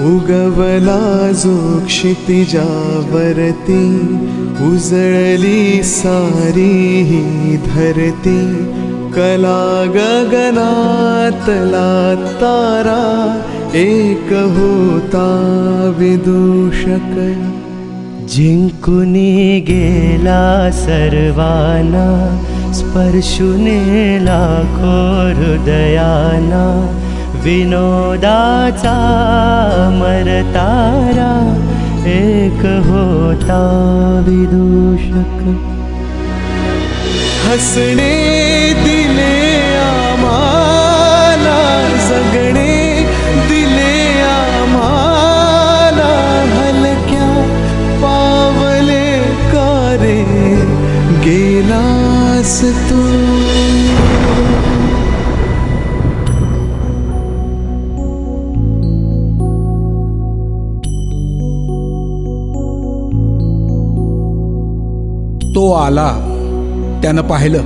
उगवला जो क्षितिजावरती, उजळली सारी ही धरती, कला गगनातला तारा, एक होता विदूषक. जिंकुनी गेला सर्वांना, स्पर्शुने लाखो हृदयाना, विनोदाचा मरतारा, एक होता विदूषक. हसणे दिले आम्हाला, जगणे दिले आम्हाला, हलक्या पावले कारे गेलास तू. तो आला, त्यानं पाहिलं,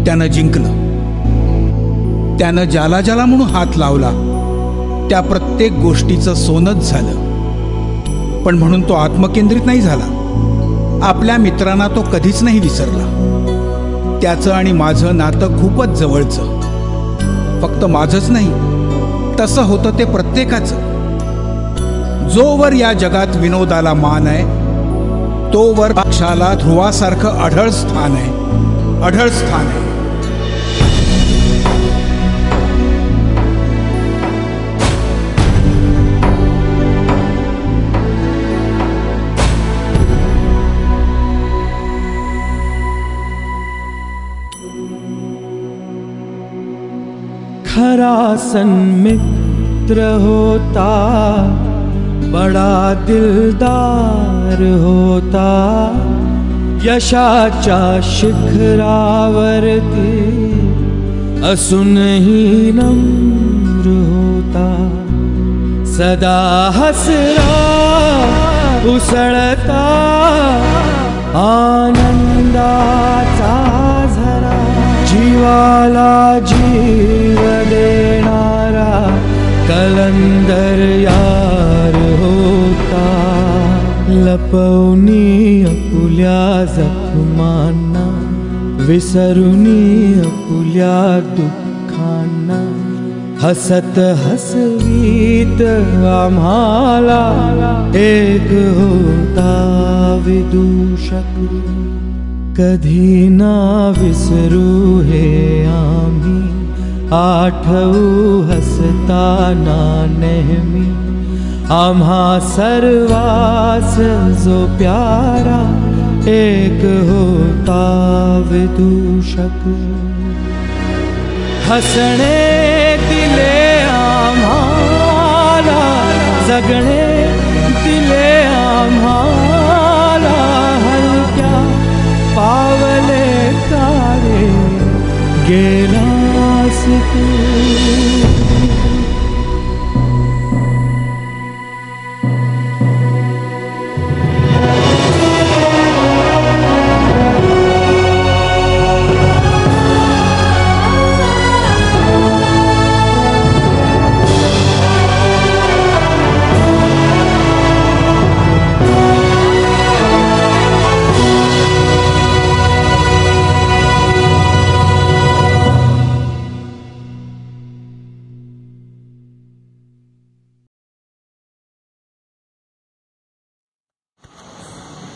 त्यानं जिंकलं. त्यानं ज्याला ज्याला म्हणून हात लावला त्या प्रत्येक गोष्टीचं सोनच झालं. पण म्हणून तो आत्मकेंद्रित नाही झाला. आपल्या मित्रांना तो कधीच नाही विसरला. त्याचं आणि माझं नातं खूपच जवळचं. फक्त माझंच नाही, तसं होतं ते प्रत्येकाचं. जोवर या जगात विनोदाला मान आहे, तोवर पक्षाला ध्रुवासारखं अढळ स्थान आहे, अढळ स्थान आहे. खरा सन्मित्र होता, बडा दिलदार होता, यशाच्या शिखरावरती असूनही नम्र होता. सदा हसरा उसळता आनंदाचा झरा, जीवाला जीव देणारा कलंदर यार होता. लपवणी अपुल्या जखमांना, विसरुनी अपुल्या दुःखांना, हसत हसवीत आम्हाला एक होता विदूषक. कधी ना विसरू हे आम्ही, आठवू हसताना नेहमी, आम्हा सर्वांस जो प्यारा एक होता विदूषक. हसणे दिले आम्हाला, जगणे दिले आम्हाला, हलक्या पावले कारे गेलास तू.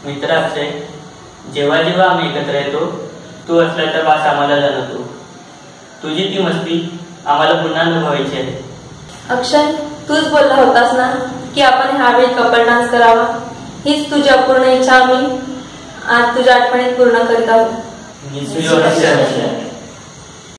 मित्र अक्षय, जेव्हा जेव्हा आम्ही एकत्र येतो तू असला तर वास आम्हाला जाणवतो. तुझी ती मस्ती आम्हाला पुन्हा अनुभवायची आहे. अक्षय, तूच बोलला होतास ना की आपण ह्यावेळी कपल डान्स करावा. हीच तुझी अपूर्ण इच्छा आम्ही आज तुझ्या आठवणीत पूर्ण करीत आहोत. Miss you Akshay.